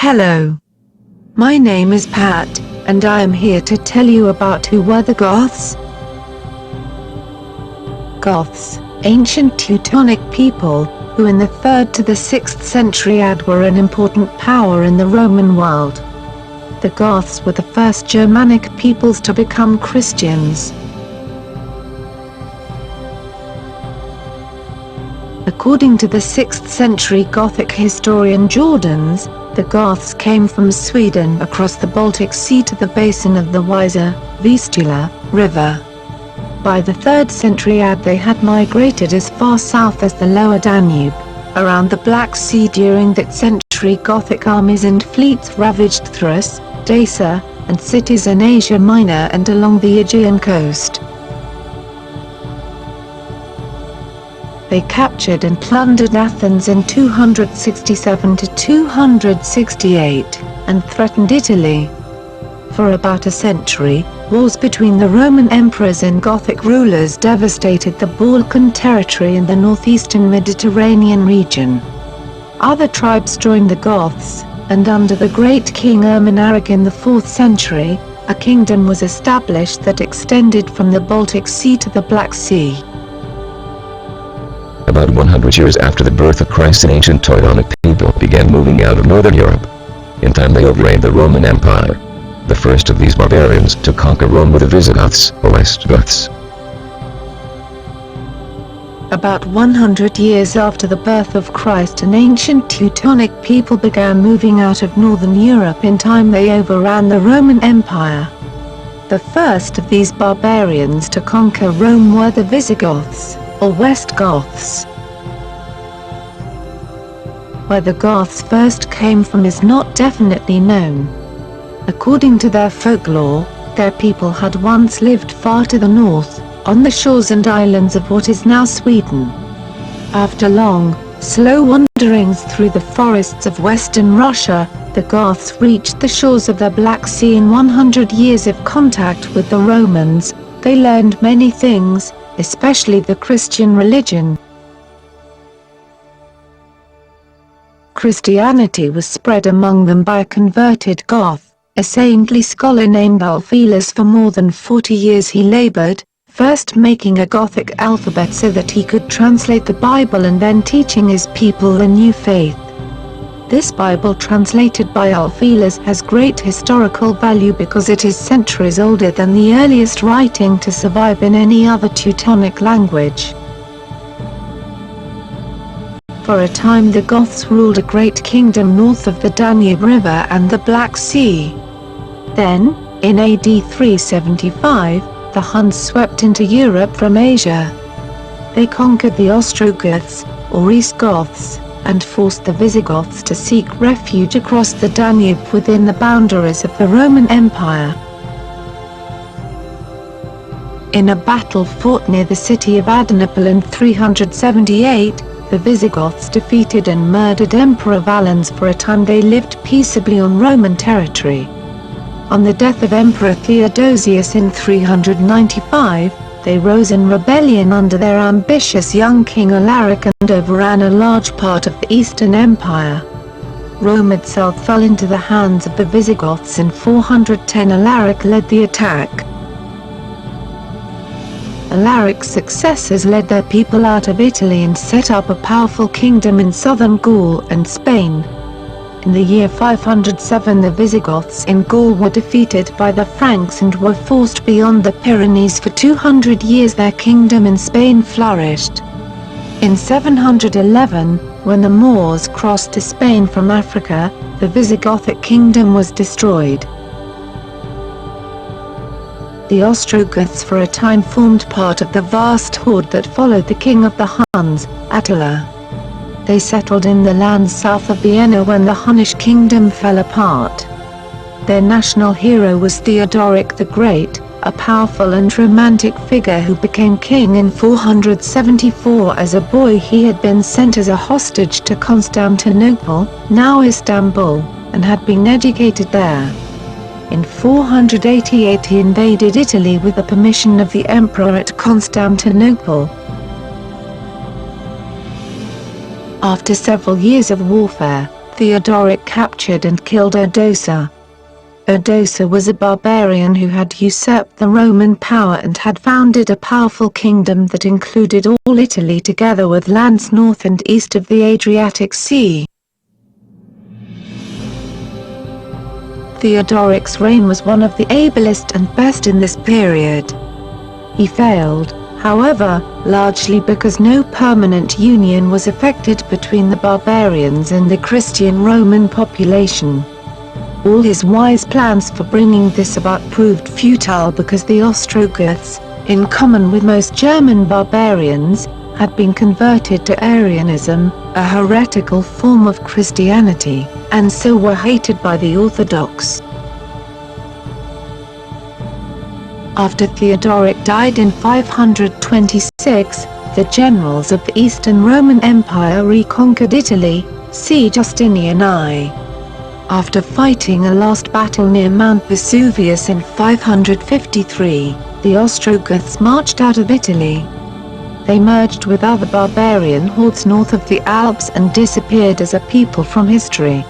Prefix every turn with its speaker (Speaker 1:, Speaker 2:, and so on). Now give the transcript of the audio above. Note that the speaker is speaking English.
Speaker 1: Hello. My name is Pat, and I am here to tell you about who were the Goths. Goths, ancient Teutonic people, who in the 3rd to the 6th century AD were an important power in the Roman world. The Goths were the first Germanic peoples to become Christians. According to the 6th century Gothic historian Jordanes, the Goths came from Sweden across the Baltic Sea to the basin of the Vistula River. By the 3rd century AD they had migrated as far south as the lower Danube. Around the Black Sea during that century Gothic armies and fleets ravaged Thrace, Dacia, and cities in Asia Minor and along the Aegean coast. They captured and plundered Athens in 267 to 268, and threatened Italy. For about a century, wars between the Roman emperors and Gothic rulers devastated the Balkan territory and the northeastern Mediterranean region. Other tribes joined the Goths, and under the great king Ermanaric in the 4th century, a kingdom was established that extended from the Baltic Sea to the Black Sea.
Speaker 2: About 100 years after the birth of Christ, an ancient Teutonic people began moving out of northern Europe. In time they overran the Roman Empire. The first of these barbarians to conquer Rome were the Visigoths, or West Goths.
Speaker 1: About 100 years after the birth of Christ, an ancient Teutonic people began moving out of northern Europe. In time they overran the Roman Empire. The first of these barbarians to conquer Rome were the Visigoths, or West Goths. Where the Goths first came from is not definitely known. According to their folklore, their people had once lived far to the north, on the shores and islands of what is now Sweden. After long, slow wanderings through the forests of western Russia, the Goths reached the shores of the Black Sea. In 100 years of contact with the Romans, they learned many things, especially the Christian religion. Christianity was spread among them by a converted Goth, a saintly scholar named Ulfilas. For more than 40 years he labored, first making a Gothic alphabet so that he could translate the Bible and then teaching his people the new faith. This Bible translated by Ulfilas has great historical value because it is centuries older than the earliest writing to survive in any other Teutonic language. For a time the Goths ruled a great kingdom north of the Danube River and the Black Sea. Then, in AD 375, the Huns swept into Europe from Asia. They conquered the Ostrogoths, or East Goths, and forced the Visigoths to seek refuge across the Danube within the boundaries of the Roman Empire. In a battle fought near the city of Adrianople in 378, the Visigoths defeated and murdered Emperor Valens. For a time they lived peaceably on Roman territory. On the death of Emperor Theodosius in 395, they rose in rebellion under their ambitious young king Alaric and overran a large part of the Eastern Empire. Rome itself fell into the hands of the Visigoths in 410. Alaric led the attack. Alaric's successors led their people out of Italy and set up a powerful kingdom in southern Gaul and Spain. In the year 507 the Visigoths in Gaul were defeated by the Franks and were forced beyond the Pyrenees. For 200 years their kingdom in Spain flourished. In 711, when the Moors crossed to Spain from Africa, the Visigothic kingdom was destroyed. The Ostrogoths for a time formed part of the vast horde that followed the king of the Huns, Attila. They settled in the lands south of Vienna when the Hunnish kingdom fell apart. Their national hero was Theodoric the Great, a powerful and romantic figure who became king in 474. As a boy he had been sent as a hostage to Constantinople, now Istanbul, and had been educated there. In 488 he invaded Italy with the permission of the emperor at Constantinople. After several years of warfare, Theodoric captured and killed Odoacer. Odoacer was a barbarian who had usurped the Roman power and had founded a powerful kingdom that included all Italy together with lands north and east of the Adriatic Sea. Theodoric's reign was one of the ablest and best in this period. He failed, however, largely because no permanent union was effected between the barbarians and the Christian Roman population. All his wise plans for bringing this about proved futile because the Ostrogoths, in common with most German barbarians, had been converted to Arianism, a heretical form of Christianity, and so were hated by the Orthodox. After Theodoric died in 526, the generals of the Eastern Roman Empire reconquered Italy. See Justinian I. After fighting a last battle near Mount Vesuvius in 553, the Ostrogoths marched out of Italy. They merged with other barbarian hordes north of the Alps and disappeared as a people from history.